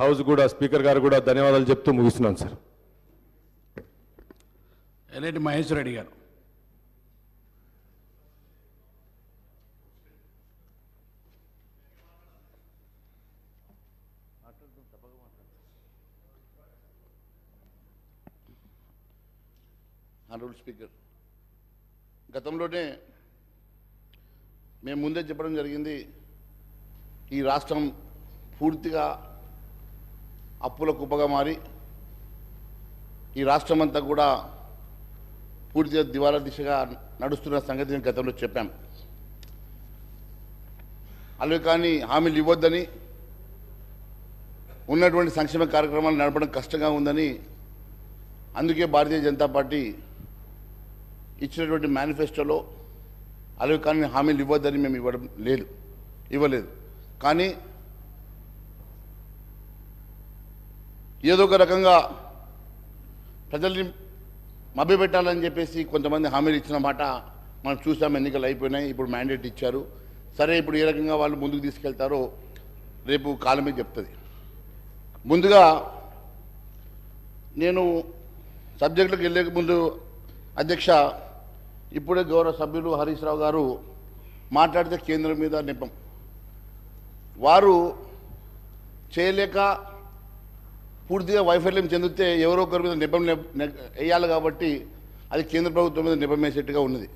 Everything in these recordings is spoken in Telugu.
హౌస్ కూడా స్పీకర్ గారు కూడా ధన్యవాదాలు చెప్తూ ముగిస్తున్నాను సార్. ఎల్ఎటి మహేశ్వర్ రెడ్డి గారు. ఆనరబుల్ స్పీకర్, గతంలోనే మేము ముందే చెప్పడం జరిగింది, ఈ రాష్ట్రం పూర్తిగా అప్పుల కుప్పగా మారి ఈ రాష్ట్రం అంతా కూడా పూర్తిగా దివాలా దిశగా నడుస్తున్న సంగతి నేను గతంలో చెప్పాం. అలాగే కానీ హామీలు ఇవ్వొద్దని, ఉన్నటువంటి సంక్షేమ కార్యక్రమాలు నడపడం కష్టంగా ఉందని, అందుకే భారతీయ జనతా పార్టీ ఇచ్చినటువంటి మేనిఫెస్టోలో అలాగే కానీ హామీలు ఇవ్వద్దని మేము ఇవ్వలేదు. కానీ ఏదో ఒక రకంగా ప్రజల్ని మభ్యపెట్టాలని చెప్పేసి కొంతమంది హామీలు ఇచ్చిన మాట మనం చూసాం. ఎన్నికలు అయిపోయినాయి, ఇప్పుడు మ్యాండేట్ ఇచ్చారు. సరే, ఇప్పుడు ఏ రకంగా వాళ్ళు ముందుకు తీసుకెళ్తారో రేపు కాలమే చెప్తుంది. ముందుగా నేను సబ్జెక్టులకు వెళ్ళే ముందు అధ్యక్ష, ఇప్పుడే గౌరవ సభ్యులు హరీష్ రావు గారు మాట్లాడితే కేంద్రం మీద నెపం, వారు చేయలేక పూర్తిగా వైఫల్యం చెందితే ఎవరో ఒకరి మీద నెపం వేయాలి కాబట్టి అది కేంద్ర ప్రభుత్వం మీద నెపం వేసేట్టుగా ఉన్నది.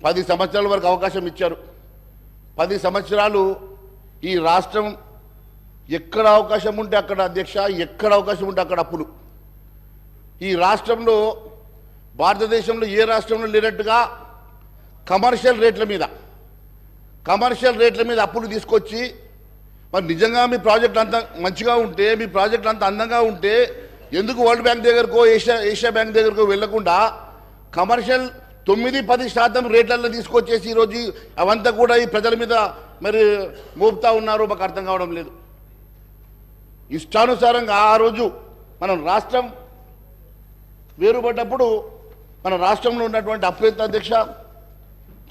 10 సంవత్సరాల వరకు అవకాశం ఇచ్చారు. 10 సంవత్సరాలు ఈ రాష్ట్రం ఎక్కడ అవకాశం ఉంటే అక్కడ అధ్యక్ష, ఎక్కడ అవకాశం ఉంటే అక్కడ అప్పులు. ఈ రాష్ట్రంలో భారతదేశంలో ఏ రాష్ట్రంలో లేనట్టుగా కమర్షియల్ రేట్ల మీద అప్పులు తీసుకొచ్చి, మరి నిజంగా మీ ప్రాజెక్ట్ అంత మంచిగా ఉంటే, మీ ప్రాజెక్ట్ అంత అందంగా ఉంటే ఎందుకు వరల్డ్ బ్యాంక్ దగ్గరకో ఏషియా బ్యాంక్ దగ్గరకో వెళ్లకుండా కమర్షియల్ 9-10% రేట్లలో తీసుకొచ్చేసి ఈరోజు అవంతా కూడా ఈ ప్రజల మీద మరి మోపుతా ఉన్నారు. మాకు అర్థం కావడం లేదు. ఇష్టానుసారంగా ఆ రోజు మనం రాష్ట్రం వేరుపడ్డప్పుడు మన రాష్ట్రంలో ఉన్నటువంటి అప్పు ఎంత అధ్యక్ష?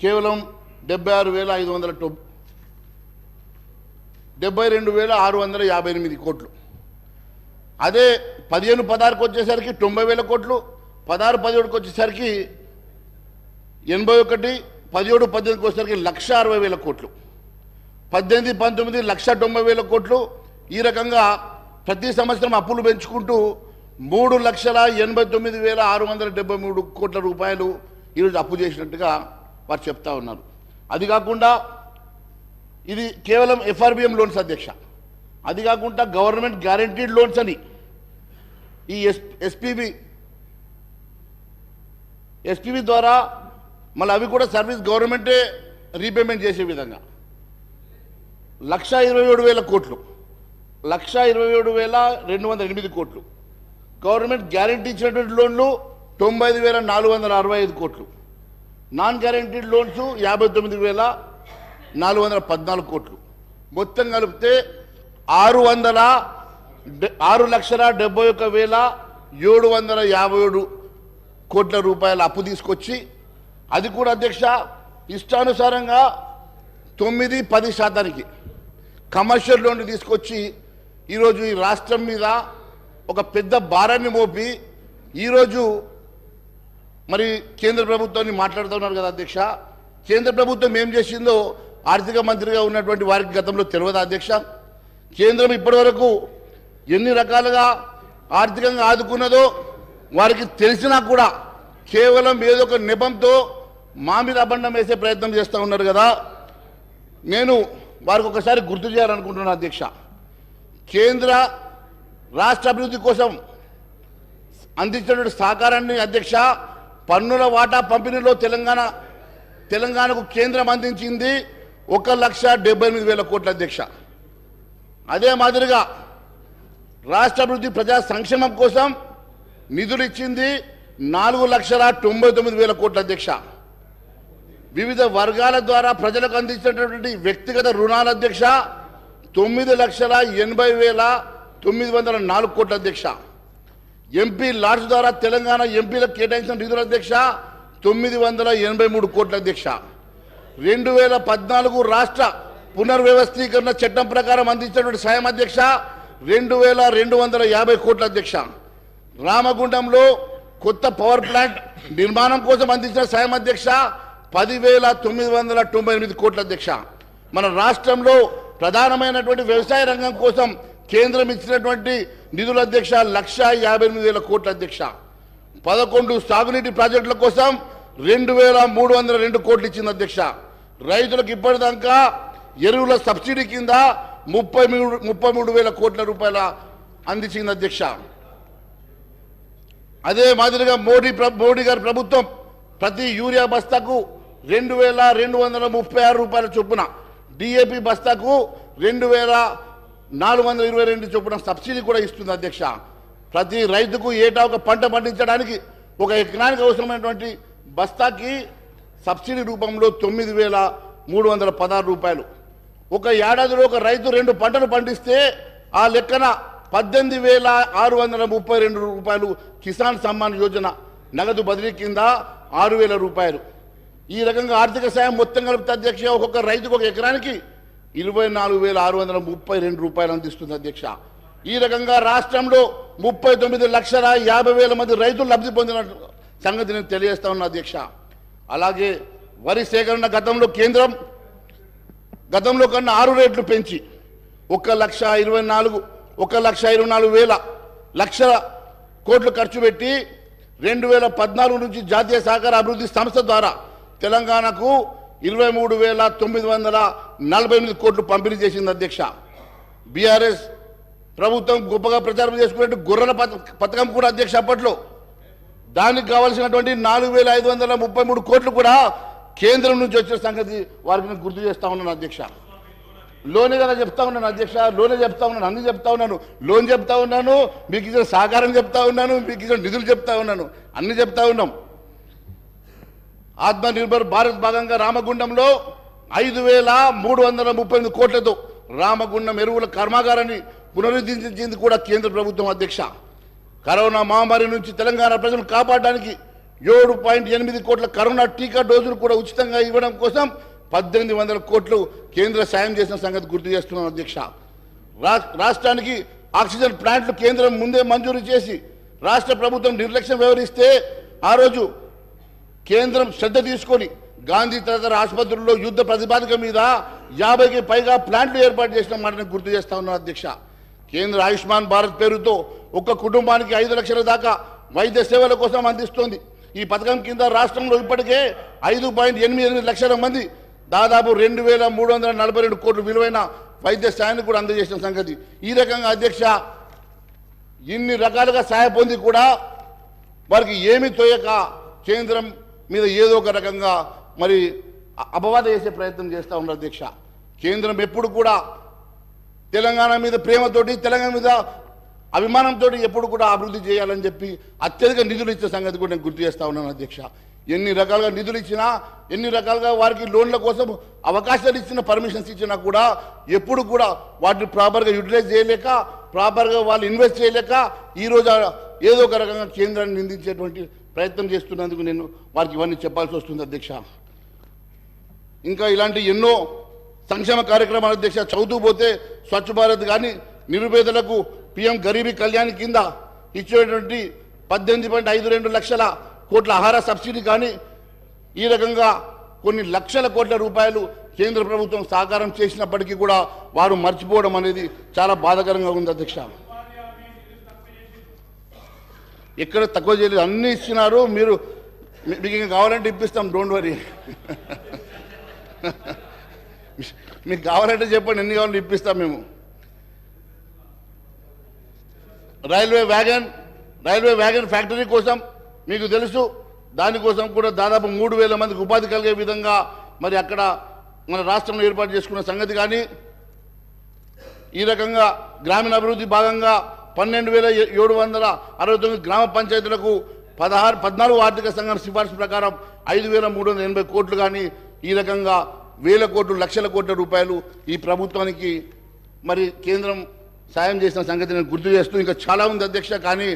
కేవలం 72,658 కోట్లు. అదే 15-16కి వచ్చేసరికి 90,000 కోట్లు, 16-17కి వచ్చేసరికి 81, 17-18కి వచ్చేసరికి 1,60,000 కోట్లు, 18-19 1,90,000 కోట్లు. ఈ రకంగా ప్రతి సంవత్సరం అప్పులు పెంచుకుంటూ 3,89,673 కోట్ల రూపాయలు ఈరోజు అప్పు చేసినట్టుగా వారు చెప్తా ఉన్నారు. అది కాకుండా ఇది కేవలం FRBM లోన్స్ అధ్యక్ష, అది కాకుండా గవర్నమెంట్ గ్యారంటీడ్ లోన్స్ అని ఈ ఎస్పీబీ ద్వారా మళ్ళీ అవి కూడా సర్వీస్ గవర్నమెంటే రీపేమెంట్ చేసే విధంగా 1,27,000 కోట్లు, 1,27,208 కోట్లు. గవర్నమెంట్ గ్యారంటీ ఇచ్చినటువంటి లోన్లు 95,465 కోట్లు, నాన్ గ్యారంటీడ్ లోన్స్ 59,414 కోట్లు. మొత్తం కలిపితే 6,71,757 కోట్ల రూపాయల అప్పు తీసుకొచ్చి, అది కూడా అధ్యక్ష ఇష్టానుసారంగా 9-10% కమర్షియల్ లోన్లు తీసుకొచ్చి ఈరోజు ఈ రాష్ట్రం మీద ఒక పెద్ద భారాన్ని మోపి ఈరోజు మరి కేంద్ర ప్రభుత్వాన్ని మాట్లాడుతున్నారు కదా అధ్యక్ష. కేంద్ర ప్రభుత్వం ఏం చేసిందో ఆర్థిక మంత్రిగా ఉన్నటువంటి వారికి గతంలో తెలియదా అధ్యక్ష? కేంద్రం ఇప్పటివరకు ఎన్ని రకాలుగా ఆర్థికంగా ఆదుకున్నదో వారికి తెలిసినా కూడా కేవలం ఏదో ఒక నెపంతో మా మీద అబండం వేసే ప్రయత్నం చేస్తూ ఉన్నారు కదా. నేను వారికి ఒకసారి గుర్తు చేయాలనుకుంటున్నాను అధ్యక్ష. కేంద్ర రాష్ట్ర అభివృద్ధి కోసం అందించినటువంటి సహకారాన్ని అధ్యక్ష, పన్నుల వాటా పంపిణీలో తెలంగాణకు కేంద్రం అందించింది 1,78,000 కోట్ల అధ్యక్ష. అదే మాదిరిగా రాష్ట్ర అభివృద్ధి ప్రజా సంక్షేమం కోసం నిధులు ఇచ్చింది 4,99,000 కోట్ల అధ్యక్ష. వివిధ వర్గాల ద్వారా ప్రజలకు అందించినటువంటి వ్యక్తిగత రుణాల అధ్యక్ష 9,80,904 కోట్ల అధ్యక్ష. ఎంపీ లాడ్స్ ద్వారా తెలంగాణ ఎంపీలకు కేటాయించిన నిధుల అధ్యక్ష 983 కోట్ల అధ్యక్ష. 2014 రాష్ట్ర పునర్వ్యవస్థీకరణ చట్టం ప్రకారం అందించినటువంటి సాయం అధ్యక్ష 2250 కోట్ల అధ్యక్ష. రామగుండంలో కొత్త పవర్ ప్లాంట్ నిర్మాణం కోసం అందించిన సాయం అధ్యక్ష 10,998 కోట్ల అధ్యక్ష. మన రాష్ట్రంలో ప్రధానమైనటువంటి వ్యవసాయ రంగం కోసం కేంద్రం ఇచ్చినటువంటి నిధుల అధ్యక్ష 1,58,000 కోట్ల అధ్యక్ష. 11 సాగునీటి ప్రాజెక్టుల కోసం 2,302 కోట్లు ఇచ్చింది అధ్యక్ష. రైతులకు ఇప్పటిదాకా ఎరువుల సబ్సిడీ కింద 33,000 కోట్ల రూపాయల అందించింది అధ్యక్ష. అదే మాదిరిగా మోడీ గారి ప్రభుత్వం ప్రతి యూరియా బస్తాకు 2,236 రూపాయల చొప్పున, డిఏపి బస్తాకు 2,422 చొప్పున సబ్సిడీ కూడా ఇస్తుంది అధ్యక్ష. ప్రతి రైతుకు ఏటా ఒక పంట పండించడానికి ఒక ఎకరానికి అవసరమైనటువంటి బస్తాకి సబ్సిడీ రూపంలో 9,316 రూపాయలు. ఒక ఏడాదిలో ఒక రైతు 2 పంటలు పండిస్తే ఆ లెక్కన 18,632 రూపాయలు కిసాన్ సమ్మాన్ యోజన నగదు బదిలీ కింద 6,000 రూపాయలు. ఈ రకంగా ఆర్థిక సాయం మొత్తం కలిపితే అధ్యక్ష ఒక్కొక్క రైతుకు ఒక ఎకరానికి 24,632 రూపాయలు అందిస్తుంది అధ్యక్ష. ఈ రకంగా రాష్ట్రంలో 39,50,000 మంది రైతులు లబ్ధి పొందిన సంగతి నేను తెలియజేస్తా ఉన్నా అధ్యక్ష. అలాగే వరి సేకరణ గతంలో కేంద్రం గతంలో కన్నా 6 రేట్లు పెంచి 1,24,000 కోట్లు ఖర్చు పెట్టి 2014 నుంచి జాతీయ సహకార అభివృద్ధి సంస్థ ద్వారా తెలంగాణకు 23,948 కోట్లు పంపిణీ చేసింది అధ్యక్ష. బీఆర్ఎస్ ప్రభుత్వం గొప్పగా ప్రచారం చేసుకున్నట్టు గొర్రెల పథకం కూడా అధ్యక్ష అప్పట్లో దానికి కావాల్సినటువంటి 4,533 కోట్లు కూడా కేంద్రం నుంచి వచ్చిన సంగతి వారికి నేను గుర్తు చేస్తా ఉన్నాను అధ్యక్ష. లోనే కదా చెప్తా ఉన్నాను అధ్యక్ష, లోనే చెప్తా ఉన్నాను, అన్ని చెప్తా ఉన్నాను, లోన్ చెప్తా ఉన్నాను, మీకు ఇచ్చిన సహకారం చెప్తా ఉన్నాను, మీకు ఇచ్చిన నిధులు చెప్తా ఉన్నాను, అన్ని చెప్తా ఉన్నాం. ఆత్మనిర్భర్ భారత్ భాగంగా రామగుండంలో 5,338 కోట్లతో రామగుండం ఎరువుల కర్మాగారాన్ని పునరుద్ధరించింది కూడా కేంద్ర ప్రభుత్వం అధ్యక్ష. కరోనా మహమ్మారి నుంచి తెలంగాణ ప్రజలను కాపాడడానికి 7.8 కోట్ల కరోనా టీకా డోసులు కూడా ఉచితంగా ఇవ్వడం కోసం 1,800 కోట్లు కేంద్ర సాయం చేసిన సంగతి గుర్తు చేస్తున్నాం అధ్యక్ష. రాష్ట్రానికి ఆక్సిజన్ ప్లాంట్లు కేంద్రం ముందే మంజూరు చేసి రాష్ట్ర ప్రభుత్వం నిర్లక్ష్యం వ్యవహరిస్తే ఆ రోజు కేంద్రం శ్రద్ధ తీసుకొని గాంధీ తదితర ఆసుపత్రుల్లో యుద్ధ ప్రతిపాదిక మీద 50కి పైగా ప్లాంట్లు ఏర్పాటు చేసిన మాటను గుర్తు చేస్తా ఉన్నాను అధ్యక్ష. కేంద్ర ఆయుష్మాన్ భారత్ పేరుతో ఒక్క కుటుంబానికి 5 లక్షల దాకా వైద్య సేవల కోసం అందిస్తోంది. ఈ పథకం కింద రాష్ట్రంలో ఇప్పటికే 5.88 లక్షల మంది దాదాపు 2,342 కోట్ల విలువైన వైద్య సాయాన్ని కూడా అందజేసిన సంగతి. ఈ రకంగా అధ్యక్ష ఇన్ని రకాలుగా సహాయ పొంది కూడా వారికి ఏమీ తోయక కేంద్రం మీద ఏదో ఒక రకంగా మరి అపవాద చేసే ప్రయత్నం చేస్తూ ఉన్నారు అధ్యక్ష. కేంద్రం ఎప్పుడు కూడా తెలంగాణ మీద ప్రేమతోటి, తెలంగాణ మీద అభిమానంతో ఎప్పుడు కూడా అభివృద్ధి చేయాలని చెప్పి అత్యధిక నిధులు ఇచ్చే సంగతి కూడా నేను గుర్తు చేస్తా ఉన్నాను అధ్యక్ష. ఎన్ని రకాలుగా నిధులు ఇచ్చినా, ఎన్ని రకాలుగా వారికి లోన్ల కోసం అవకాశాలు ఇచ్చిన, పర్మిషన్స్ ఇచ్చినా కూడా ఎప్పుడు కూడా వాటిని ప్రాపర్గా యూటిలైజ్ చేయలేక, ప్రాపర్గా వాళ్ళు ఇన్వెస్ట్ చేయలేక ఈరోజు ఏదో ఒక రకంగా కేంద్రాన్ని నిందించేటువంటి ప్రయత్నం చేస్తున్నందుకు నేను వారికి ఇవన్నీ చెప్పాల్సి వస్తుంది అధ్యక్ష. ఇంకా ఇలాంటి ఎన్నో సంక్షేమ కార్యక్రమాలు అధ్యక్ష చదువుతూ పోతే స్వచ్ఛ భారత్ కానీ, నిరుపేదలకు పిఎం గరీబీ కళ్యాణ్ కింద ఇచ్చేటువంటి 18.52 లక్షల కోట్ల ఆహార సబ్సిడీ కానీ, ఈ రకంగా కొన్ని లక్షల కోట్ల రూపాయలు కేంద్ర ప్రభుత్వం సహకారం చేసినప్పటికీ కూడా వారు మర్చిపోవడం అనేది చాలా బాధాకరంగా ఉంది అధ్యక్ష. ఎక్కడ తక్కువ చేయలేదు, అన్ని ఇచ్చినారు. మీకు ఇంకా కావాలంటే ఇప్పిస్తాం, డోంట్ వరీ. మీకు కావాలంటే చెప్పండి, ఎన్ని కావాలంటే ఇప్పిస్తాం మేము. రైల్వే వ్యాగన్ ఫ్యాక్టరీ కోసం మీకు తెలుసు, దానికోసం కూడా దాదాపు 3,000 మందికి ఉపాధి కలిగే విధంగా మరి అక్కడ మన రాష్ట్రంలో ఏర్పాటు చేసుకున్న సంగతి కానీ, ఈ రకంగా గ్రామీణ అభివృద్ధి భాగంగా 12,769 గ్రామ పంచాయతీలకు 14 ఆర్థిక సంఘాల సిఫార్సు ప్రకారం 5,380 కోట్లు కానీ, ఈ రకంగా వేల కోట్లు, లక్షల కోట్ల రూపాయలు ఈ ప్రభుత్వానికి మరి కేంద్రం సాయం చేసిన సంగతి నేను గుర్తు చేస్తూ, ఇంకా చాలా ఉంది అధ్యక్ష. కానీ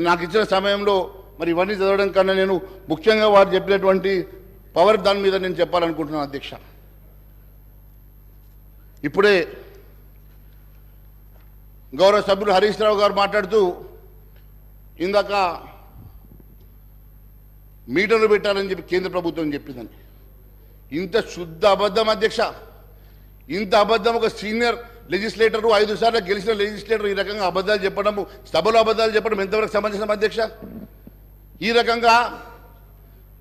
నాకు ఇచ్చిన సమయంలో మరి ఇవన్నీ చదవడం కన్నా నేను ముఖ్యంగా వారు చెప్పినటువంటి పవర్ దాని మీద నేను చెప్పాలనుకుంటున్నాను అధ్యక్ష. ఇప్పుడే గౌరవ సభ్యులు హరీష్ రావు గారు మాట్లాడుతూ ఇందాక మీటర్లు పెట్టాలని చెప్పి కేంద్ర ప్రభుత్వం చెప్పిందని. ఇంత శుద్ధ అబద్ధం అధ్యక్ష, ఇంత అబద్ధం ఒక సీనియర్ లెజిస్లేటరు 5 సార్లు గెలిచిన లెజిస్లేటర్ ఈ రకంగా అబద్ధాలు చెప్పడం, సభలో అబద్ధాలు చెప్పడం ఎంతవరకు సమంజసం అధ్యక్ష? ఈ రకంగా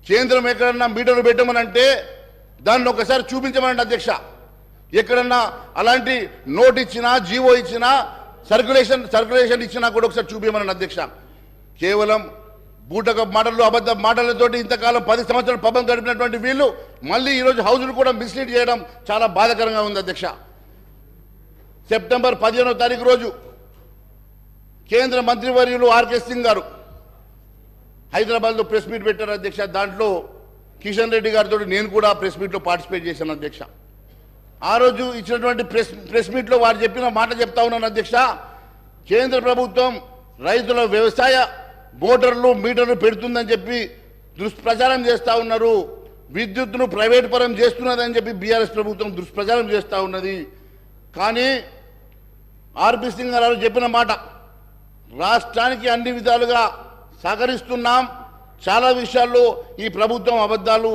కేంద్రం ఎక్కడన్నా మీటర్లు పెట్టమని అంటే దాన్ని ఒకసారి చూపించమనండి అధ్యక్ష. ఎక్కడన్నా అలాంటి నోట్ ఇచ్చినా, జీవో ఇచ్చినా, సర్క్యులేషన్ ఇచ్చినా కూడా ఒకసారి చూపించమనండి అధ్యక్ష. కేవలం బూటక మాటలు, అబద్ధ మాటలతోటి ఇంతకాలం 10 సంవత్సరాలు పబ్బం గడిపినటువంటి వీళ్ళు మళ్ళీ ఈరోజు హౌజును కూడా మిస్లీడ్ చేయడం చాలా బాధాకరంగా ఉంది అధ్యక్ష. సెప్టెంబర్ 15వ తారీఖు రోజు కేంద్ర మంత్రివర్యులు ఆర్కే సింగ్ గారు హైదరాబాద్లో ప్రెస్ మీట్ పెట్టారు అధ్యక్ష. దాంట్లో కిషన్ రెడ్డి గారితో నేను కూడా ప్రెస్ మీట్లో పార్టిసిపేట్ చేశాను అధ్యక్ష. ఆ రోజు ఇచ్చినటువంటి ప్రెస్ మీట్లో వారు చెప్పిన మాట చెప్తా ఉన్నాను అధ్యక్ష. కేంద్ర ప్రభుత్వం రైతుల వ్యవసాయ మోటార్లు మీటర్లు పెడుతుందని చెప్పి దుష్ప్రచారం చేస్తూ ఉన్నారు, విద్యుత్తును ప్రైవేట్ పరం చేస్తున్నదని చెప్పి బీఆర్ఎస్ ప్రభుత్వం దుష్ప్రచారం చేస్తూ ఉన్నది. కానీ ఆర్పి సింగ్ గారు చెప్పిన మాట, రాష్ట్రానికి అన్ని విధాలుగా సహకరిస్తున్నాం, చాలా విషయాల్లో ఈ ప్రభుత్వం అబద్ధాలు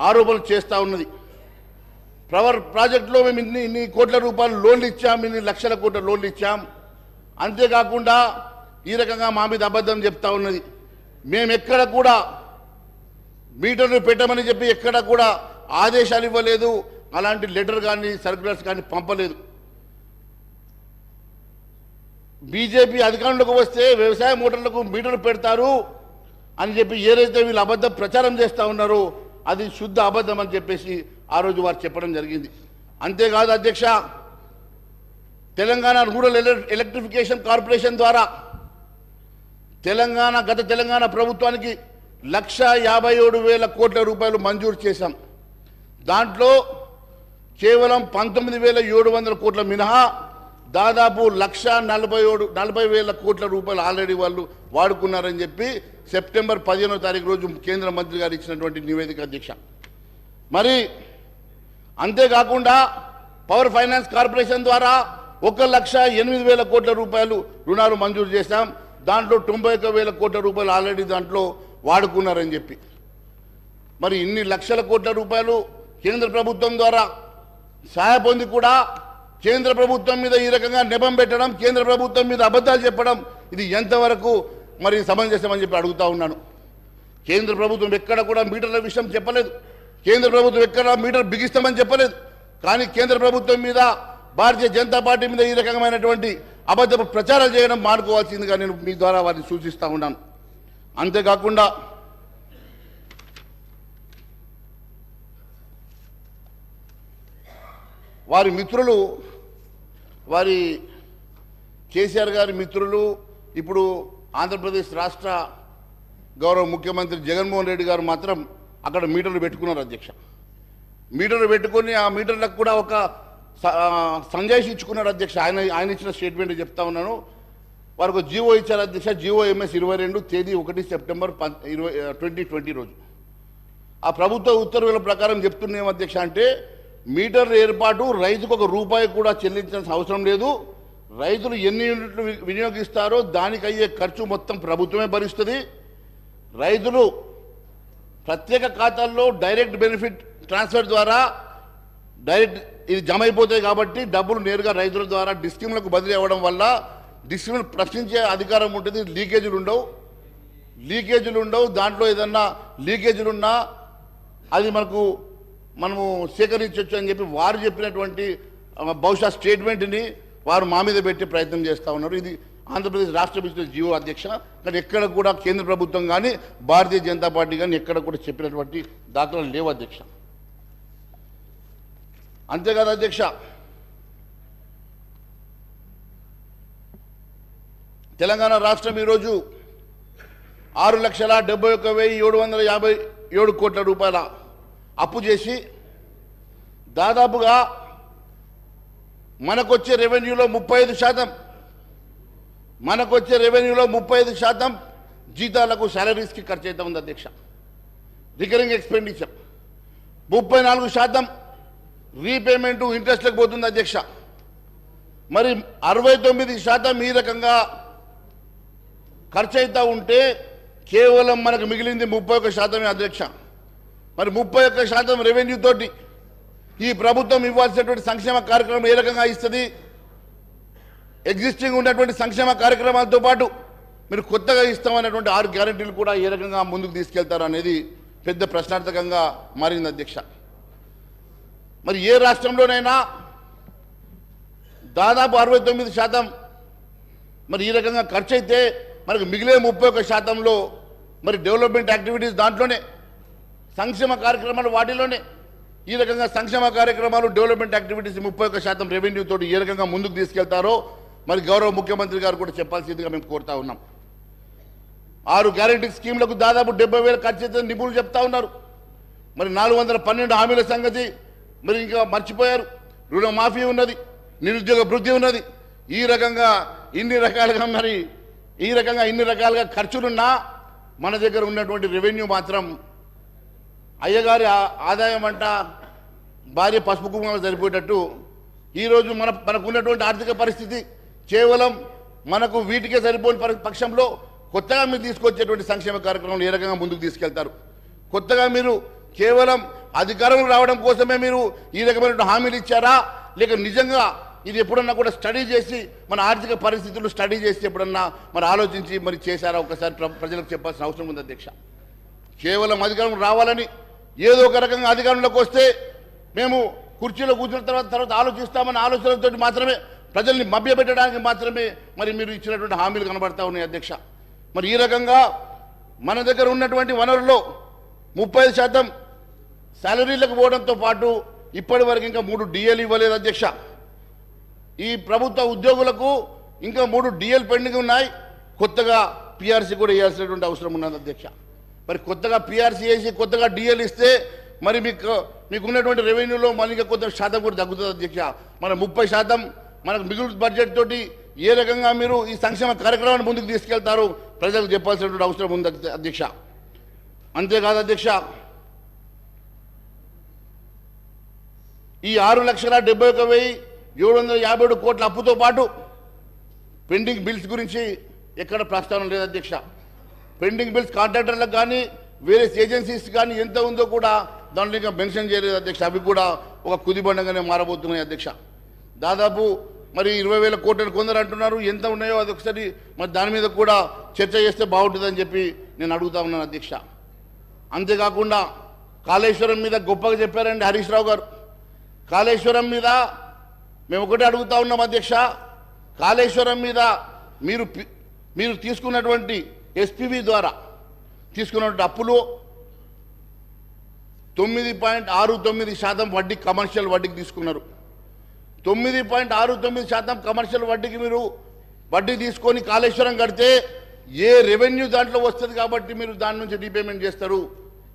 ఆరోపణలు చేస్తూ ఉన్నది. పవర్ ప్రాజెక్టులో మేము ఇన్ని కోట్ల రూపాయలు లోన్లు ఇచ్చాం, ఇన్ని లక్షల కోట్ల లోన్లు ఇచ్చాం, అంతేకాకుండా ఈ రకంగా మా మీద అబద్ధం చెప్తా ఉన్నది. మేము ఎక్కడ కూడా మీటర్లు పెట్టమని చెప్పి ఎక్కడ కూడా ఆదేశాలు ఇవ్వలేదు, అలాంటి లెటర్ కానీ సర్క్యులర్స్ కానీ పంపలేదు. బీజేపీ అధికారంలోకి వస్తే వ్యవసాయ మోటార్లకు మీటర్లు పెడతారు అని చెప్పి ఏదైతే వీళ్ళు అబద్ధం ప్రచారం చేస్తూ ఉన్నారో అది శుద్ధ అబద్ధం అని చెప్పేసి ఆ రోజు వారు చెప్పడం జరిగింది. అంతేకాదు అధ్యక్ష, తెలంగాణ రూరల్ ఎలక్ట్రిఫికేషన్ కార్పొరేషన్ ద్వారా గత తెలంగాణ ప్రభుత్వానికి 1,57,000 కోట్ల రూపాయలు మంజూరు చేశాం. దాంట్లో కేవలం 19,700 కోట్ల మినహా దాదాపు 1,40,000 కోట్ల రూపాయలు ఆల్రెడీ వాళ్ళు వాడుకున్నారని చెప్పి సెప్టెంబర్ 15వ తారీఖు రోజు కేంద్ర మంత్రి గారు ఇచ్చినటువంటి నివేదిక అధ్యక్ష. మరి అంతేకాకుండా పవర్ ఫైనాన్స్ కార్పొరేషన్ ద్వారా 1,08,000 కోట్ల రూపాయలు రుణాలు మంజూరు చేశాం. దాంట్లో 91,000 కోట్ల రూపాయలు ఆల్రెడీ దాంట్లో వాడుకున్నారని చెప్పి. మరి ఇన్ని లక్షల కోట్ల రూపాయలు కేంద్ర ప్రభుత్వం ద్వారా సహాయ పొంది కూడా కేంద్ర ప్రభుత్వం మీద ఈ రకంగా నెపం పెట్టడం, కేంద్ర ప్రభుత్వం మీద అబద్ధాలు చెప్పడం, ఇది ఎంతవరకు మరి సమంజసమని చెప్పి అడుగుతా ఉన్నాను. కేంద్ర ప్రభుత్వం ఎక్కడ కూడా మీటర్ల విషయం చెప్పలేదు, కేంద్ర ప్రభుత్వం ఎక్కడ మీటర్ బిగిస్తామని చెప్పలేదు. కానీ కేంద్ర ప్రభుత్వం మీద, భారతీయ జనతా పార్టీ మీద ఈ రకమైనటువంటి అబద్ధ ప్రచారం చేయడం మానుకోవాల్సిందిగా నేను మీ ద్వారా వారిని సూచిస్తూ ఉన్నాను. అంతేకాకుండా వారి మిత్రులు, వారి కేసీఆర్ గారి మిత్రులు, ఇప్పుడు ఆంధ్రప్రదేశ్ రాష్ట్ర గౌరవ ముఖ్యమంత్రి జగన్మోహన్ రెడ్డి గారు మాత్రం అక్కడ మీటర్లు పెట్టుకున్నారు అధ్యక్ష. మీటర్లు పెట్టుకొని ఆ మీటర్లకు కూడా ఒక సంజాయిషి ఇచ్చుకున్నారు అధ్యక్ష. ఆయన ఇచ్చిన స్టేట్మెంట్ చెప్తా ఉన్నాను. వారు ఒక జీవో ఇచ్చారు అధ్యక్ష, జీవో MS 22 తేదీ 1 సెప్టెంబర్ 2020 రోజు. ఆ ప్రభుత్వ ఉత్తర్వుల ప్రకారం చెప్తున్నాం అధ్యక్ష, అంటే మీటర్ ఏర్పాటు రైతుకు ₹1 కూడా చెల్లించాల్సిన అవసరం లేదు. రైతులు ఎన్ని యూనిట్లు వినియోగిస్తారో దానికి అయ్యే ఖర్చు మొత్తం ప్రభుత్వమే భరిస్తుంది. రైతులు ప్రత్యేక ఖాతాల్లో డైరెక్ట్ బెనిఫిట్ ట్రాన్స్ఫర్ ద్వారా డైరెక్ట్ ఇది జమ అయిపోతాయి కాబట్టి డబ్బులు నేరుగా రైతుల ద్వారా డిస్కమ్లకు బదిలీ అవ్వడం వల్ల డిస్కమ్లు ప్రశ్నించే అధికారం ఉంటుంది. లీకేజీలు ఉండవు. దాంట్లో ఏదన్నా లీకేజీలు ఉన్నా అది మనము సేకరించవచ్చు అని చెప్పి వారు చెప్పినటువంటి బహుశా స్టేట్మెంట్ని వారు మా మీద పెట్టే ప్రయత్నం చేస్తూ ఉన్నారు. ఇది ఆంధ్రప్రదేశ్ రాష్ట్ర బిజినెస్ జీవో అధ్యక్ష. కానీ ఎక్కడ కూడా కేంద్ర ప్రభుత్వం కానీ భారతీయ జనతా పార్టీ కానీ ఎక్కడ కూడా చెప్పినటువంటి దాఖలాలు లేవు అధ్యక్ష. అంతేకాదు అధ్యక్ష, తెలంగాణ రాష్ట్రం ఈరోజు 6,71,757 కోట్ల రూపాయల అప్పు చేసి దాదాపుగా మనకొచ్చే రెవెన్యూలో 35% జీతాలకు శాలరీస్కి ఖర్చు అవుతా ఉంది అధ్యక్ష. రికరింగ్ ఎక్స్పెండిచర్ 34% రీపేమెంట్ ఇంట్రెస్ట్లకు పోతుంది అధ్యక్ష. మరి 69% ఈ రకంగా ఖర్చు అవుతూ ఉంటే కేవలం మనకు మిగిలింది 31% అధ్యక్ష. మరి 31% రెవెన్యూ తోటి ఈ ప్రభుత్వం ఇవ్వాల్సినటువంటి సంక్షేమ కార్యక్రమం ఏ రకంగా ఇస్తుంది? ఎగ్జిస్టింగ్ ఉన్నటువంటి సంక్షేమ కార్యక్రమాలతో పాటు మీరు కొత్తగా ఇస్తామన్నటువంటి 6 గ్యారెంటీలు కూడా ఏ రకంగా ముందుకు తీసుకెళ్తారు అనేది పెద్ద ప్రశ్నార్థకంగా మారింది అధ్యక్ష. మరి ఏ రాష్ట్రంలోనైనా దాదాపు 69% మరి ఈ రకంగా ఖర్చు అయితే మనకు మిగిలే 31%లో మరి డెవలప్మెంట్ యాక్టివిటీస్ దాంట్లోనే, సంక్షేమ కార్యక్రమాలు వాటిలోనే ఈ రకంగా సంక్షేమ కార్యక్రమాలు డెవలప్మెంట్ యాక్టివిటీస్ 31% రెవెన్యూ తోటి ఏ రకంగా ముందుకు తీసుకెళ్తారో మరి గౌరవ ముఖ్యమంత్రి గారు కూడా చెప్పాల్సిందిగా మేము కోరుతా ఉన్నాం. 6 గ్యారెంటీ స్కీమ్లకు దాదాపు 70,000 ఖర్చు అయితే నిపుణులు చెప్తా ఉన్నారు. మరి 412 హామీల సంగతి మరి ఇంకా మర్చిపోయారు. రుణమాఫీ ఉన్నది, నిరుద్యోగ భృతి ఉన్నది. ఈ రకంగా ఇన్ని రకాలుగా ఖర్చులున్నా మన దగ్గర ఉన్నటువంటి రెవెన్యూ మాత్రం అయ్యగారి ఆదాయం అంట భార్య పసుపు కుంకుమ సరిపోయేటట్టు ఈరోజు మనకు ఉన్నటువంటి ఆర్థిక పరిస్థితి కేవలం మనకు వీటికే సరిపోని పక్షంలో కొత్తగా మీరు తీసుకొచ్చేటువంటి సంక్షేమ కార్యక్రమాలు ఏ రకంగా ముందుకు తీసుకెళ్తారు? కొత్తగా మీరు కేవలం అధికారం రావడం కోసమే మీరు ఈ రకమైన హామీలు ఇచ్చారా, లేక నిజంగా ఇది ఎప్పుడన్నా కూడా స్టడీ చేసి మన ఆర్థిక పరిస్థితులు స్టడీ చేసి ఎప్పుడన్నా మరి ఆలోచించి మరి చేశారా? ఒకసారి ప్రజలకు చెప్పాల్సిన అవసరం ఉంది అధ్యక్ష. కేవలం అధికారం రావాలని ఏదో ఒక రకంగా అధికారంలోకి వస్తే మేము కుర్చీలో కూర్చున్న తర్వాత ఆలోచిస్తామన్న ఆలోచనతో మాత్రమే ప్రజల్ని మభ్యపెట్టడానికి మాత్రమే మరి మీరు ఇచ్చినటువంటి హామీలు కనబడతా ఉన్నాయి అధ్యక్ష. మరి ఈ రకంగా మన దగ్గర ఉన్నటువంటి వనరుల్లో 30% శాలరీలకు పోవడంతో పాటు ఇప్పటి వరకు ఇంకా 3 డిఎల్ ఇవ్వలేదు అధ్యక్ష. ఈ ప్రభుత్వ ఉద్యోగులకు ఇంకా 3 డిఎల్ పెండింగ్ ఉన్నాయి. కొత్తగా పిఆర్సీ కూడా వేయాల్సినటువంటి అవసరం ఉన్నది అధ్యక్ష. మరి కొత్తగా పిఆర్సీ వేసి కొత్తగా డిఎల్ ఇస్తే మరి మీకున్నటువంటి రెవెన్యూలో మనకి కొంత శాతం కూడా తగ్గుతుంది అధ్యక్ష. మన 30% మనకు మిగులు బడ్జెట్ తోటి ఏ రకంగా మీరు ఈ సంక్షేమ కార్యక్రమాన్ని ముందుకు తీసుకెళ్తారు ప్రజలకు చెప్పాల్సినటువంటి అవసరం ఉంది అధ్యక్ష. అంతేకాదు అధ్యక్ష, ఈ 6,71,757 కోట్ల అప్పుతో పాటు పెండింగ్ బిల్స్ గురించి ఎక్కడ ప్రస్తావన లేదు అధ్యక్ష. పెండింగ్ బిల్స్ కాంట్రాక్టర్లకు కానీ వేరే ఏజెన్సీస్ కానీ ఎంత ఉందో కూడా దాంట్లో ఇంకా మెన్షన్ చేయలేదు అధ్యక్ష. అవి కూడా ఒక కుదిబండగానే మారబోతున్నాయి అధ్యక్ష. దాదాపు మరి 20,000 కోట్లను కొందరు అంటున్నారు. ఎంత ఉన్నాయో అది ఒకసారి మరి దాని మీద కూడా చర్చ చేస్తే బాగుంటుందని చెప్పి నేను అడుగుతా ఉన్నాను అధ్యక్ష. అంతేకాకుండా కాళేశ్వరం మీద గొప్పగా చెప్పారండి హరీష్ రావు గారు. కాళేశ్వరం మీద మేము ఒకటే అడుగుతా ఉన్నాం అధ్యక్ష. కాళేశ్వరం మీద మీరు తీసుకున్నటువంటి ఎస్పీవి ద్వారా తీసుకున్నటువంటి అప్పులు 9.69% వడ్డీ కమర్షియల్ వడ్డీకి తీసుకున్నారు. 9.69% కమర్షియల్ వడ్డీకి మీరు వడ్డీ తీసుకొని కాళేశ్వరం కడితే ఏ రెవెన్యూ దాంట్లో వస్తుంది కాబట్టి మీరు దాని నుంచి రీపేమెంట్ చేస్తారు.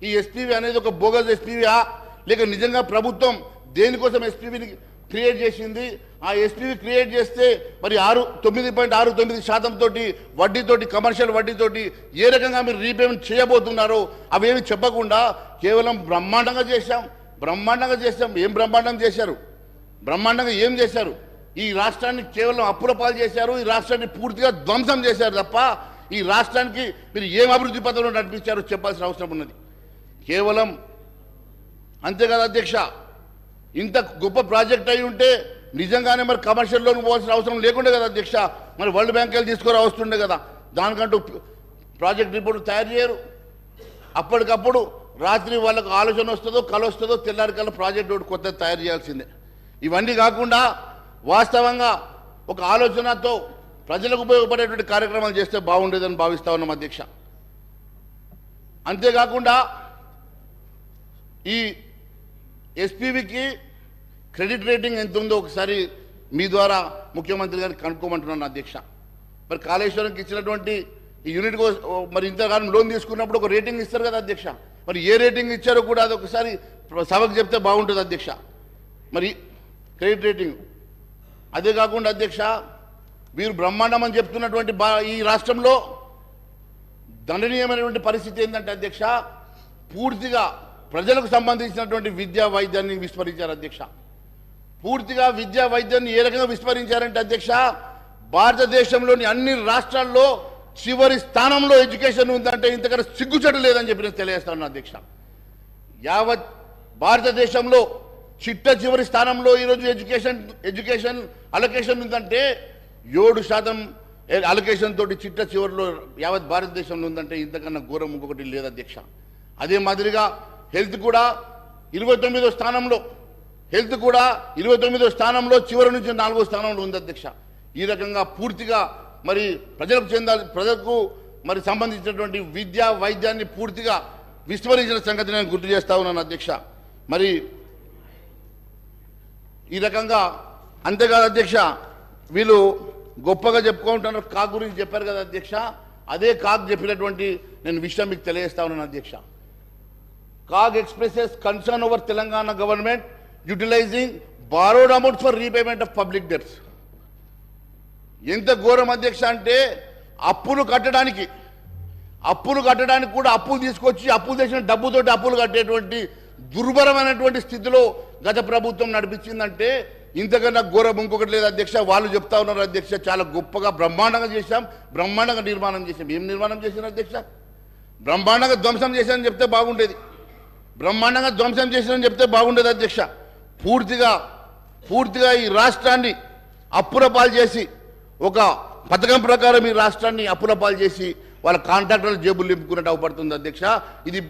ఈ ఎస్పీవి అనేది ఒక బోగస్ ఎస్పీవా లేక నిజంగా ప్రభుత్వం దేనికోసం ఎస్పీవిని క్రియేట్ చేసింది? ఆ ఎస్పీవి క్రియేట్ చేస్తే మరి 9.69% తోటి వడ్డీతోటి కమర్షియల్ వడ్డీతోటి ఏ రకంగా మీరు రీపేమెంట్ చేయబోతున్నారో అవేమి చెప్పకుండా కేవలం బ్రహ్మాండంగా చేశాం. ఏం బ్రహ్మాండం చేశారు? బ్రహ్మాండంగా ఏం చేశారు? ఈ రాష్ట్రాన్ని కేవలం అప్పుల పాలు చేశారు. ఈ రాష్ట్రాన్ని పూర్తిగా ధ్వంసం చేశారు తప్ప ఈ రాష్ట్రానికి మీరు ఏం అభివృద్ధి పథంలో నడిపించారో చెప్పాల్సిన అవసరం ఉన్నది. కేవలం అంతేకాదు అధ్యక్ష, ఇంత గొప్ప ప్రాజెక్ట్ అయి ఉంటే నిజంగానే మరి కమర్షియల్ లోన్ పోవాల్సిన అవసరం లేకుండే కదా అధ్యక్ష. మరి వరల్డ్ బ్యాంక్ వెళ్ళి తీసుకురా వస్తుండే కదా. దానికంటూ ప్రాజెక్ట్ రిపోర్ట్ తయారు చేయరు. అప్పటికప్పుడు రాత్రి వాళ్ళకు ఆలోచన వస్తుందో కళ వస్తుందో తెల్లారికల్లా ప్రాజెక్ట్ ఒకటి కొత్తది తయారు చేయాల్సిందే. ఇవన్నీ కాకుండా వాస్తవంగా ఒక ఆలోచనతో ప్రజలకు ఉపయోగపడేటువంటి కార్యక్రమాలు చేస్తే బాగుండేదని భావిస్తా ఉన్నాం అధ్యక్ష. అంతేకాకుండా ఈ ఎస్పీవికి క్రెడిట్ రేటింగ్ ఎంత ఉందో ఒకసారి మీ ద్వారా ముఖ్యమంత్రి గారిని కనుక్కోమంటున్నాను అధ్యక్ష. మరి కాళేశ్వరంకి ఇచ్చినటువంటి ఈ యూనిట్ మరి ఇంతకాలం లోన్ తీసుకున్నప్పుడు ఒక రేటింగ్ ఇస్తారు కదా అధ్యక్ష. మరి ఏ రేటింగ్ ఇచ్చారో కూడా అది ఒకసారి సభకు చెప్తే బాగుంటుంది అధ్యక్ష. మరి క్రెడిట్ రేటింగ్ అదే కాకుండా అధ్యక్ష, మీరు బ్రహ్మాండం అని చెప్తున్నటువంటి ఈ రాష్ట్రంలో దండనీయమైనటువంటి పరిస్థితి ఏంటంటే అధ్యక్ష, పూర్తిగా ప్రజలకు సంబంధించినటువంటి విద్యా వైద్యాన్ని విస్మరించారు అధ్యక్ష. పూర్తిగా విద్యా వైద్యాన్ని ఏ రకంగా విస్మరించారంటే అధ్యక్ష, భారతదేశంలోని అన్ని రాష్ట్రాల్లో చివరి స్థానంలో ఎడ్యుకేషన్ ఉందంటే ఇంతకన్నా సిగ్గుచడు లేదని చెప్పి నేను తెలియజేస్తాను అధ్యక్ష. యావత్ భారతదేశంలో చిట్ట చివరి స్థానంలో ఈరోజు ఎడ్యుకేషన్ అలొకేషన్ ఉందంటే 7% అలొకేషన్ తోటి చిట్ట చివరిలో యావత్ భారతదేశంలో ఉందంటే ఇంతకన్నా ఘోరం ఇంకొకటి లేదు అధ్యక్ష. అదే మాదిరిగా హెల్త్ కూడా 29వ స్థానంలో, స్థానంలో చివరి నుంచి 4వ స్థానంలో ఉంది అధ్యక్ష. ఈ రకంగా పూర్తిగా మరి ప్రజలకు మరి సంబంధించినటువంటి విద్యా వైద్యాన్ని పూర్తిగా విస్మరించిన సంగతి నేను గుర్తు చేస్తా ఉన్నాను అధ్యక్ష. మరి ఈ రకంగా అంతేకాదు అధ్యక్ష, వీళ్ళు గొప్పగా చెప్పుకుంటున్నారు. కాగ్ గురించి చెప్పారు కదా అధ్యక్ష, అదే కాగ్ చెప్పినటువంటి నేను విషయం మీకు తెలియజేస్తా ఉన్నాను అధ్యక్ష. CAG expresses concern over Telangana government utilising borrowed amounts for repayment of public debts. ఎంత ఘోరం అధ్యక్ష అంటే అప్పులు కట్టడానికి కూడా అప్పులు తీసుకొచ్చి అప్పులు చేసిన డబ్బుతోటి అప్పులు కట్టేటువంటి దుర్భరమైనటువంటి స్థితిలో గత ప్రభుత్వం నడిపించిందంటే ఇంతకన్నా ఘోరం ఇంకొకటి లేదు అధ్యక్ష. వాళ్ళు చెప్తా ఉన్నారు అధ్యక్ష, చాలా గొప్పగా బ్రహ్మాండంగా చేశాం, బ్రహ్మాండంగా నిర్మాణం చేశాం. ఏం నిర్మాణం చేశారు అధ్యక్ష? బ్రహ్మాండంగా ధ్వంసం చేశారని చెప్తే బాగుండేది, అధ్యక్ష. పూర్తిగా ఈ రాష్ట్రాన్ని అప్పుల పాలు చేసి, ఒక పథకం ప్రకారం ఈ రాష్ట్రాన్ని అప్పుల పాలు చేసి వాళ్ళ కాంట్రాక్టర్ల జేబులు నింపుకున్నట్టు అవపడుతుంది అధ్యక్ష. ఇది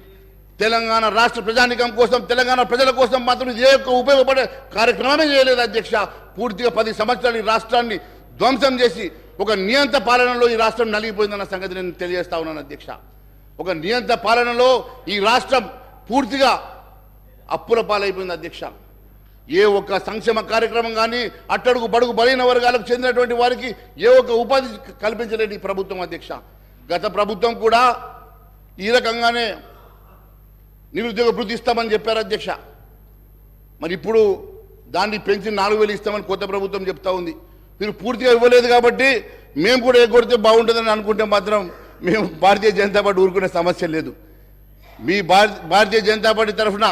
తెలంగాణ రాష్ట్ర ప్రజానికం కోసం, తెలంగాణ ప్రజల కోసం మాత్రం ఇదే ఉపయోగపడే కార్యక్రమమే చేయలేదు అధ్యక్ష. పూర్తిగా 10 సంవత్సరాలు ఈ రాష్ట్రాన్ని ధ్వంసం చేసి ఒక నియంత పాలనలో ఈ రాష్ట్రం నలిగిపోయిందన్న సంగతి నేను తెలియజేస్తా ఉన్నాను అధ్యక్ష. ఒక నియంత పాలనలో ఈ రాష్ట్రం పూర్తిగా అప్పుల పాలైపోయింది అధ్యక్ష. ఏ ఒక్క సంక్షేమ కార్యక్రమం కానీ అట్టడుగు బడుగు బలైన వర్గాలకు చెందినటువంటి వారికి ఏ ఒక్క ఉపాధి కల్పించలేని ఈ ప్రభుత్వం అధ్యక్ష. గత ప్రభుత్వం కూడా ఈ రకంగానే నిరుద్యోగ భృతి ఇస్తామని చెప్పారు అధ్యక్ష. మరి ఇప్పుడు దాన్ని పెంచి 4,000 ఇస్తామని కొత్త ప్రభుత్వం చెప్తా ఉంది. మీరు పూర్తిగా ఇవ్వలేదు కాబట్టి మేము కూడా ఎగ్గొడితే బాగుంటుందని అనుకుంటే మాత్రం మేము భారతీయ జనతా పార్టీ ఊరుకునే సమస్య లేదు. మీ భారతీయ జనతా పార్టీ తరఫున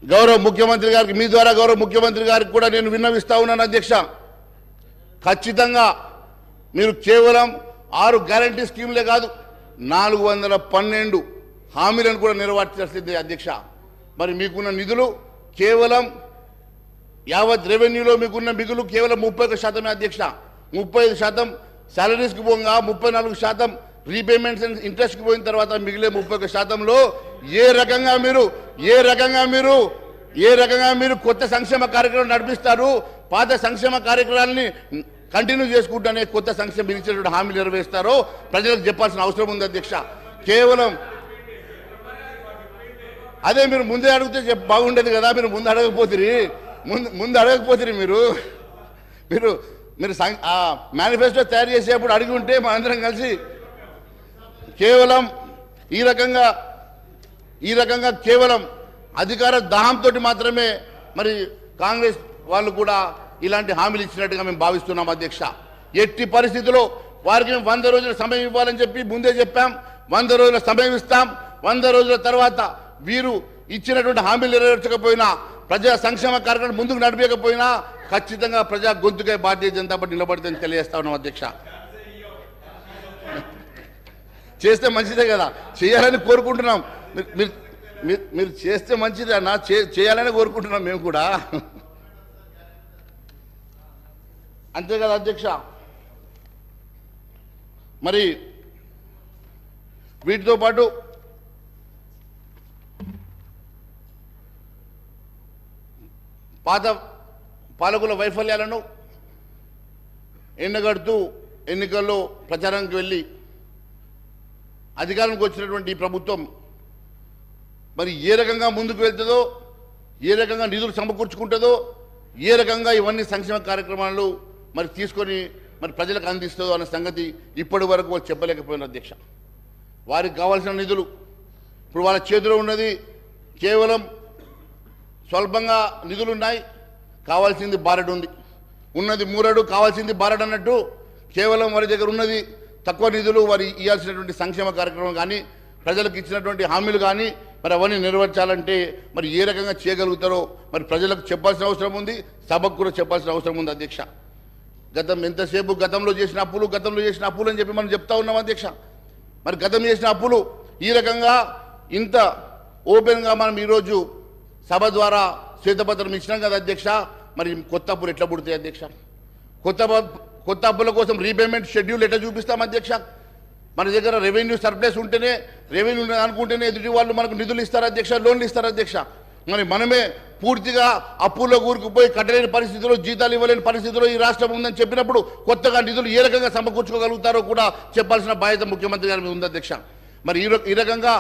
గౌరవ ముఖ్యమంత్రి గారికి, మీ ద్వారా గౌరవ ముఖ్యమంత్రి గారికి కూడా నేను విన్నవిస్తా ఉన్నాను అధ్యక్ష. ఖచ్చితంగా మీరు కేవలం 6 గ్యారంటీ స్కీములే కాదు, 412 హామీలను కూడా నెరవేర్చాల్సిందే అధ్యక్ష. మరి మీకున్న నిధులు కేవలం యావత్ రెవెన్యూలో మీకున్న మిగులు కేవలం 31% అధ్యక్ష. 35% శాలరీస్కి పోగా 34% రీపేమెంట్స్ అండ్ ఇంట్రెస్ట్కి పోయిన తర్వాత మిగిలే 31%లో ఏ రకంగా మీరు కొత్త సంక్షేమ కార్యక్రమం నడిపిస్తారు, పాత సంక్షేమ కార్యక్రమాలని కంటిన్యూ చేసుకుంటూనే కొత్త సంక్షేమ ఇచ్చినటువంటి హామీలు నెరవేరుస్తారో ప్రజలకు చెప్పాల్సిన అవసరం ఉంది అధ్యక్ష. కేవలం అదే మీరు ముందే అడిగితే బాగుండేది కదా. మీరు ముందు అడగకపోతే మీరు మేనిఫెస్టో తయారు చేసేప్పుడు అడిగి ఉంటే మనందరం కలిసి కేవలం ఈ రకంగా కేవలం అధికార దాహంతో మాత్రమే మరి కాంగ్రెస్ వాళ్ళు కూడా ఇలాంటి హామీలు ఇచ్చినట్టుగా మేము భావిస్తున్నాం అధ్యక్ష. ఎట్టి పరిస్థితుల్లో వారికి 100 రోజుల సమయం ఇవ్వాలని చెప్పి ముందే చెప్పాం. 100 రోజుల సమయం ఇస్తాం. 100 రోజుల తర్వాత వీరు ఇచ్చినటువంటి హామీలు నెరవేర్చకపోయినా, ప్రజా సంక్షేమ కార్యక్రమం ముందుకు నడిపేయకపోయినా ఖచ్చితంగా ప్రజా గొంతుకై భారతీయ జనతా పార్టీ నిలబడుతుందని తెలియజేస్తా ఉన్నాం అధ్యక్ష. చేస్తే మంచిదే కదా, చేయాలని కోరుకుంటున్నాం. మీరు చేస్తే మంచిదే అన్న, చేయాలని కోరుకుంటున్నాం మేము కూడా, అంతే కదా అధ్యక్ష. మరి వీటితో పాటు పాత పాలకుల వైఫల్యాలను ఎండగడుతూ ఎన్నికల్లో ప్రచారానికి వెళ్ళి అధికారానికి వచ్చినటువంటి ఈ ప్రభుత్వం మరి ఏ రకంగా ముందుకు వెళ్తుందో, ఏ రకంగా నిధులు సమకూర్చుకుంటుందో, ఏ రకంగా ఇవన్నీ సంక్షేమ కార్యక్రమాలు మరి తీసుకొని మరి ప్రజలకు అందిస్తుందో అనే సంగతి ఇప్పటి వరకు వాళ్ళు చెప్పలేకపోయిన అధ్యక్ష. వారికి కావాల్సిన నిధులు ఇప్పుడు వాళ్ళ చేతిలో ఉన్నది కేవలం స్వల్పంగా నిధులున్నాయి, కావాల్సింది బారెడు ఉంది. ఉన్నది మూరడు, కావాల్సింది బారెడు అన్నట్టు కేవలం వారి దగ్గర ఉన్నది తక్కువ నిధులు, వారి ఇవ్వాల్సినటువంటి సంక్షేమ కార్యక్రమం కానీ, ప్రజలకు ఇచ్చినటువంటి హామీలు కానీ మరి అవన్నీ నెరవేర్చాలంటే మరి ఏ రకంగా చేయగలుగుతారో మరి ప్రజలకు చెప్పాల్సిన అవసరం ఉంది, సభకు కూడా చెప్పాల్సిన అవసరం ఉంది అధ్యక్ష. ఎంతసేపు గతంలో చేసిన అప్పులు అని చెప్పి మనం చెప్తా ఉన్నాం అధ్యక్ష. మరి గతం చేసిన అప్పులు ఈ రకంగా ఇంత ఓపెన్గా మనం ఈరోజు సభ ద్వారా శ్వేతపత్రం ఇచ్చినాం కదా అధ్యక్ష. మరి కొత్త అప్పులు ఎట్లా పుడతాయి అధ్యక్ష? కొత్త అప్పుల కోసం రీపేమెంట్ షెడ్యూల్ ఎట్లా చూపిస్తాం అధ్యక్ష? మన దగ్గర రెవెన్యూ సర్ప్లస్ ఉంటేనే, రెవెన్యూ అనుకుంటేనే ఎదుటి వాళ్ళు మనకు నిధులు ఇస్తారు అధ్యక్ష, లోన్లు ఇస్తారు అధ్యక్ష. మరి మనమే పూర్తిగా అప్పుల్లో కూరుకుపోయి కట్టలేని పరిస్థితిలో, జీతాలు ఇవ్వలేని పరిస్థితిలో ఈ రాష్ట్రం ఉందని చెప్పినప్పుడు కొత్తగా నిధులు ఏ రకంగా సమకూర్చుకోగలుగుతారో కూడా చెప్పాల్సిన బాధ్యత ముఖ్యమంత్రి గారి మీద ఉంది అధ్యక్ష. మరి ఈ రకంగా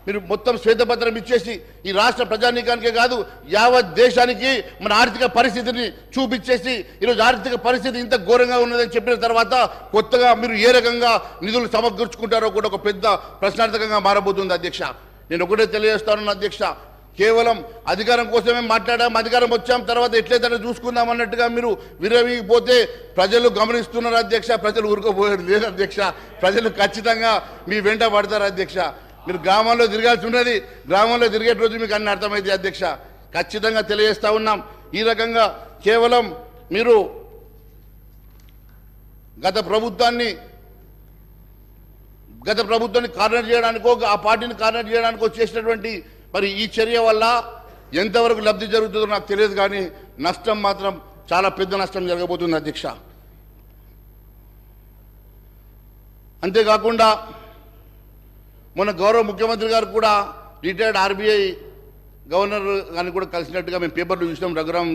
మీరు మొత్తం శ్వేతపత్రం ఇచ్చేసి ఈ రాష్ట్ర ప్రజానీకానికే కాదు యావత్ దేశానికి మన ఆర్థిక పరిస్థితిని చూపించేసి ఈరోజు ఆర్థిక పరిస్థితి ఇంత ఘోరంగా ఉన్నదని చెప్పిన తర్వాత కొత్తగా మీరు ఏ రకంగా నిధులు సమకూర్చుకుంటారో కూడా ఒక పెద్ద ప్రశ్నార్థకంగా మారబోతుంది అధ్యక్ష. నేను ఒకటే తెలియజేస్తాను అధ్యక్ష, కేవలం అధికారం కోసమే మాట్లాడాం, అధికారం వచ్చాం, తర్వాత ఎట్లయితే చూసుకుందాం అన్నట్టుగా మీరు విరవిపోతే ప్రజలు గమనిస్తున్నారు అధ్యక్ష. ప్రజలు ఊరుకోపోయారు లేదు అధ్యక్ష. ప్రజలు ఖచ్చితంగా మీ వెంట పడతారు అధ్యక్ష. మీరు గ్రామంలో తిరగాల్సి ఉన్నది, గ్రామంలో తిరిగే రోజు మీకు అన్ని అర్థమైంది అధ్యక్ష. ఖచ్చితంగా తెలియజేస్తా ఉన్నాం. ఈ రకంగా కేవలం మీరు గత ప్రభుత్వాన్ని కార్నర్ చేయడానికో, ఆ పార్టీని కార్నర్ చేయడానికో చేసినటువంటి మరి ఈ చర్య వల్ల ఎంతవరకు లబ్ధి జరుగుతుందో నాకు తెలియదు, కానీ నష్టం మాత్రం చాలా పెద్ద నష్టం జరగబోతుంది అధ్యక్ష. అంతేకాకుండా మొన్న గౌరవ ముఖ్యమంత్రి గారు కూడా రిటైర్డ్ ఆర్బీఐ గవర్నర్ గారిని కూడా కలిసినట్టుగా మేము పేపర్లో చూసినాం. రఘురాం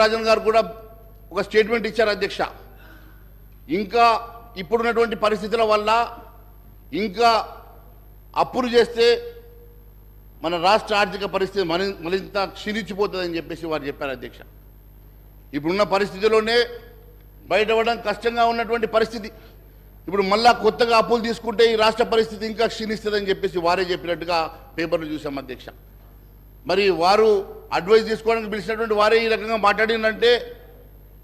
రాజన్ గారు కూడా ఒక స్టేట్మెంట్ ఇచ్చారు అధ్యక్ష. ఇంకా ఇప్పుడున్నటువంటి పరిస్థితుల వల్ల ఇంకా అప్పులు చేస్తే మన రాష్ట్ర ఆర్థిక పరిస్థితి మరింత క్షీణించిపోతుందని చెప్పేసి వారు చెప్పారు అధ్యక్ష. ఇప్పుడున్న పరిస్థితిలోనే బయటపడడం కష్టంగా ఉన్నటువంటి పరిస్థితి. ఇప్పుడు మళ్ళా కొత్తగా అప్పులు తీసుకుంటే ఈ రాష్ట్ర పరిస్థితి ఇంకా క్షీణిస్తుందని చెప్పేసి వారే చెప్పినట్టుగా పేపర్లు చూసాం అధ్యక్ష. మరి వారు అడ్వైజ్ తీసుకోవడానికి పిలిచినటువంటి వారే ఈ రకంగా మాట్లాడిందంటే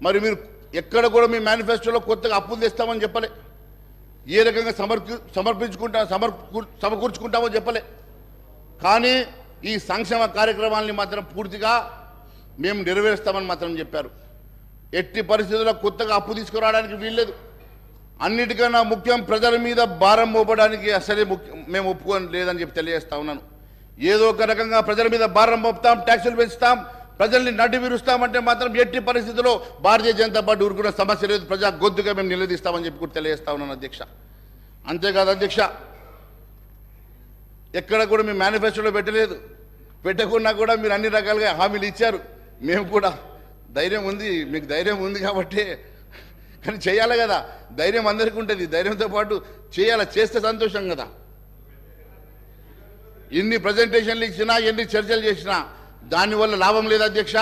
మరి మీరు ఎక్కడ కూడా మీ మేనిఫెస్టోలో కొత్తగా అప్పులు తెస్తామని చెప్పలే, ఏ రకంగా సమకూర్చుకుంటామో చెప్పలే. కానీ ఈ సంక్షేమ కార్యక్రమాలని మాత్రం పూర్తిగా మేము నెరవేరుస్తామని మాత్రం చెప్పారు. ఎట్టి పరిస్థితుల్లో కొత్తగా అప్పు తీసుకురావడానికి వీల్లేదు. అన్నిటికన్నా ముఖ్యం ప్రజల మీద భారం మోపడానికి అసలే మేము ఒప్పుకొని లేదని చెప్పి తెలియజేస్తా ఉన్నాను. ఏదో ఒక రకంగా ప్రజల మీద భారం మోపుతాం, ట్యాక్సులు పెంచుతాం, ప్రజల్ని నడ్డి విరుస్తామంటే మాత్రం ఎట్టి పరిస్థితుల్లో భారతీయ జనతా పార్టీ ఊరుకున్న సమస్య లేదు, ప్రజా గొంతుగా మేము నిలదీస్తామని చెప్పి కూడా తెలియజేస్తా ఉన్నాను అధ్యక్ష. అంతేకాదు అధ్యక్ష, ఎక్కడ కూడా మీ మేనిఫెస్టోలో పెట్టలేదు, పెట్టకుండా కూడా మీరు అన్ని రకాలుగా హామీలు ఇచ్చారు. మేము కూడా ధైర్యం ఉంది, మీకు ధైర్యం ఉంది కాబట్టి, కానీ చేయాలి కదా. ధైర్యం అందరికీ ఉంటుంది, ధైర్యంతో పాటు చేయాలి, చేస్తే సంతోషం కదా. ఎన్ని ప్రజెంటేషన్లు ఇచ్చినా, ఎన్ని చర్చలు చేసినా దానివల్ల లాభం లేదు అధ్యక్ష.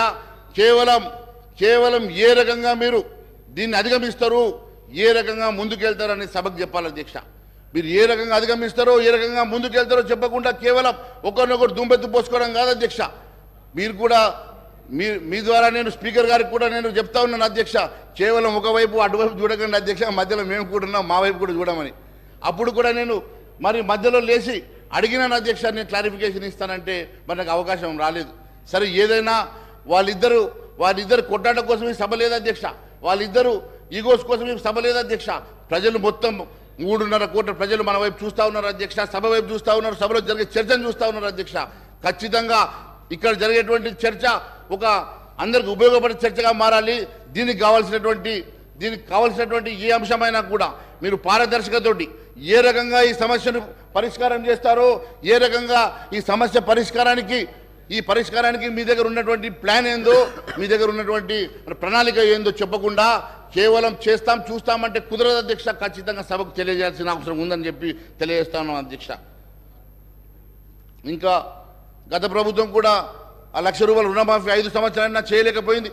కేవలం ఏ రకంగా మీరు దీన్ని అధిగమిస్తారు, ఏ రకంగా ముందుకెళ్తారని సభకు చెప్పాలి అధ్యక్ష. మీరు ఏ రకంగా అధిగమిస్తారో, ఏ రకంగా ముందుకెళ్తారో చెప్పకుండా కేవలం ఒకరినొకరు దుంపెత్తు పోసుకోవడం కాదు అధ్యక్ష. మీరు కూడా మీ ద్వారా నేను స్పీకర్ గారికి కూడా నేను చెప్తా ఉన్నాను అధ్యక్ష, కేవలం ఒకవైపు అటువైపు చూడకండి అధ్యక్ష, మధ్యలో మేము కూడా ఉన్నాం, మా వైపు కూడా చూడమని. అప్పుడు కూడా నేను మరి మధ్యలో లేచి అడిగినాను అధ్యక్ష, నేను క్లారిఫికేషన్ ఇస్తానంటే మరి నాకు అవకాశం రాలేదు. సరే, ఏదైనా వాళ్ళిద్దరు కొట్టాట కోసం ఈ సభ లేదు అధ్యక్ష, వాళ్ళిద్దరు ఈగోస్ కోసం ఈ సభ లేదు అధ్యక్ష. ప్రజలు మొత్తం 3.5 కోట్ల ప్రజలు మన వైపు చూస్తూ ఉన్నారు అధ్యక్ష, సభ వైపు చూస్తూ ఉన్నారు, సభలో జరిగే చర్చను చూస్తూ ఉన్నారు అధ్యక్ష. ఖచ్చితంగా ఇక్కడ జరిగేటువంటి చర్చ ఒక అందరికి ఉపయోగపడే చర్చగా మారాలి. దీనికి కావాల్సినటువంటి ఏ అంశమైనా కూడా మీరు పారదర్శకతోటి ఏ రకంగా ఈ సమస్యను పరిష్కారం చేస్తారో, ఏ రకంగా ఈ సమస్య పరిష్కారానికి మీ దగ్గర ఉన్నటువంటి ప్లాన్ ఏందో, మీ దగ్గర ఉన్నటువంటి ప్రణాళిక ఏందో చెప్పకుండా కేవలం చూస్తామంటే కుదరదు అధ్యక్ష. ఖచ్చితంగా సభకు తెలియజేయాల్సిన అవసరం ఉందని చెప్పి తెలియజేస్తాను అధ్యక్ష. ఇంకా గత ప్రభుత్వం కూడా ఆ ₹1,00,000 రుణమాఫీ 5 సంవత్సరాలైనా చేయలేకపోయింది.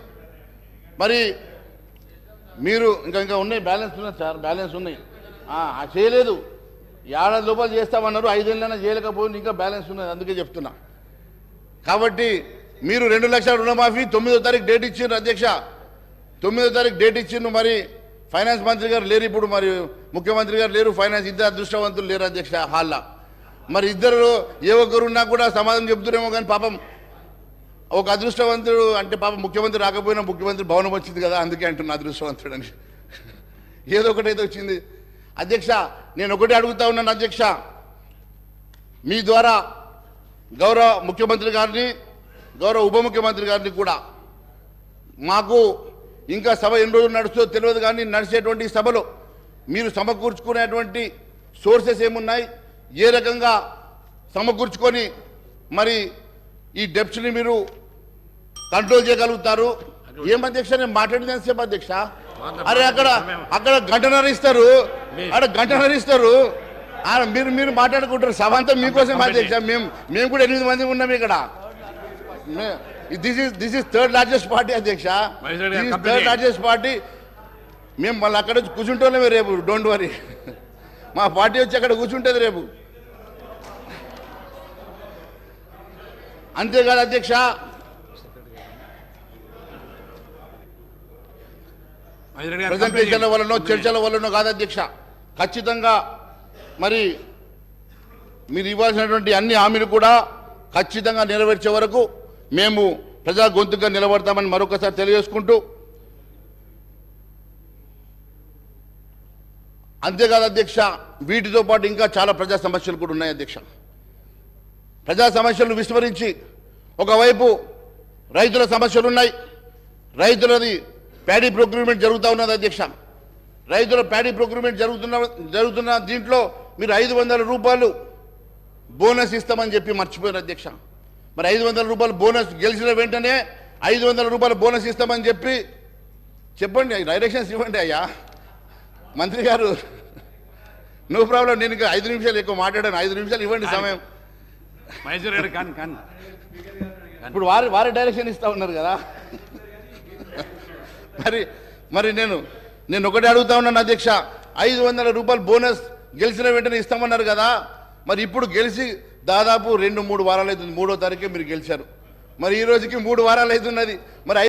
మరి మీరు ఇంకా ఉన్నాయి, బ్యాలెన్స్ ఉన్నాయి సార్, బ్యాలెన్స్ ఉన్నాయి, చేయలేదు. ఏడాది లోపల చేస్తామన్నారు, 5 ఏళ్ళైనా చేయలేకపోయింది, ఇంకా బ్యాలెన్స్ ఉన్నది, అందుకే చెప్తున్నా. కాబట్టి మీరు 2 లక్షల రుణమాఫీ 9వ తారీఖు డేట్ ఇచ్చిండ్రు అధ్యక్ష, 9వ తారీఖు డేట్ ఇచ్చిండ్రు. మరి ఫైనాన్స్ మంత్రి గారు లేరు, ఇప్పుడు మరి ముఖ్యమంత్రి గారు లేరు, ఫైనాన్స్ ఇద్దరు అదృష్టవంతులు లేరు అధ్యక్ష హాల్లో. మరి ఇద్దరు ఏ ఒక్కరున్నా కూడా సమాధానం చెప్తురేమో కానీ పాపం ఒక అదృష్టవంతుడు అంటే పాపం ముఖ్యమంత్రి రాకపోయినా ముఖ్యమంత్రి భవనం వచ్చింది కదా, అందుకే అంటున్నా అదృష్టవంతుడు అని. ఏదో ఒకటైతే వచ్చింది. అధ్యక్ష, నేను ఒకటే అడుగుతా ఉన్నాను అధ్యక్ష, మీ ద్వారా గౌరవ ముఖ్యమంత్రి గారిని, గౌరవ ఉప ముఖ్యమంత్రి గారిని కూడా, మాకు ఇంకా సభ ఎన్ని రోజులు నడుస్తుందో తెలియదు కానీ నడిచేటువంటి సభలో మీరు సమకూర్చుకునేటువంటి సోర్సెస్ ఏమున్నాయి, ఏ రకంగా సమకూర్చుకొని మరి ఈ డెప్స్ని మీరు కంట్రోల్ చేయగలుగుతారు? ఏం అధ్యక్ష, నేను మాట్లాడింది ఎంతసేపు అధ్యక్ష? అరే అక్కడ గంటన్నర ఇస్తారు, అక్కడ గంటన్నర ఇస్తారు, మీరు మాట్లాడుకుంటారు. సభ అంతా మీకోసం అధ్యక్ష. మేము కూడా 8 మంది ఉన్నాం ఇక్కడ. This is third largest party అధ్యక్ష, థర్డ్ లార్జెస్ట్ పార్టీ. మేము మళ్ళీ అక్కడ వచ్చి కూర్చుంటామే రేపు, డోంట్ వరీ. మా పార్టీ వచ్చి అక్కడ కూర్చుంటుంది రేపు. అంతేకాదు అధ్యక్ష, ప్రజెంటేషన్ల వల్లనో చర్చల వల్లనో కాదు అధ్యక్ష, ఖచ్చితంగా మరి మీరు ఇవ్వాల్సినటువంటి అన్ని హామీలు కూడా ఖచ్చితంగా నెరవేర్చే వరకు మేము ప్రజా గొంతుగా నిలబడతామని మరొకసారి తెలియజేసుకుంటూ, అంతేకాదు అధ్యక్ష, వీటితో పాటు ఇంకా చాలా ప్రజా సమస్యలు కూడా ఉన్నాయి అధ్యక్ష. ప్రజా సమస్యలను విస్మరించి ఒకవైపు రైతుల సమస్యలు ఉన్నాయి, రైతులది ప్యాడీ ప్రొక్యూర్మెంట్ జరుగుతూ ఉన్నది అధ్యక్ష. రైతుల ప్యాడీ ప్రొక్యూర్మెంట్ జరుగుతున్న దీంట్లో మీరు 500 రూపాయలు బోనస్ ఇస్తామని చెప్పి మర్చిపోయారు అధ్యక్ష. మరి 500 రూపాయలు బోనస్ గెలిచిన వెంటనే 500 రూపాయలు బోనస్ ఇస్తామని చెప్పండి, డైరెక్షన్స్ ఇవ్వండి అయ్యా మంత్రి గారు. నో ప్రాబ్లం, నేను ఇంకా 5 నిమిషాలు ఎక్కువ మాట్లాడాను, 5 నిమిషాలు ఇవ్వండి సమయం. ఇప్పుడు వారి డైరెక్షన్ ఇస్తా ఉన్నారు కదా. మరి నేను ఒకటే అడుగుతా ఉన్నాను అధ్యక్ష, 500 రూపాయలు బోనస్ గెలిచిన వెంటనే ఇస్తామన్నారు కదా. మరి ఇప్పుడు గెలిచి దాదాపు 2-3 వారాలు అవుతుంది, 3వ తారీఖే మీరు గెలిచారు. మరి ఈ రోజుకి 3 వారాలు అవుతున్నది. మరి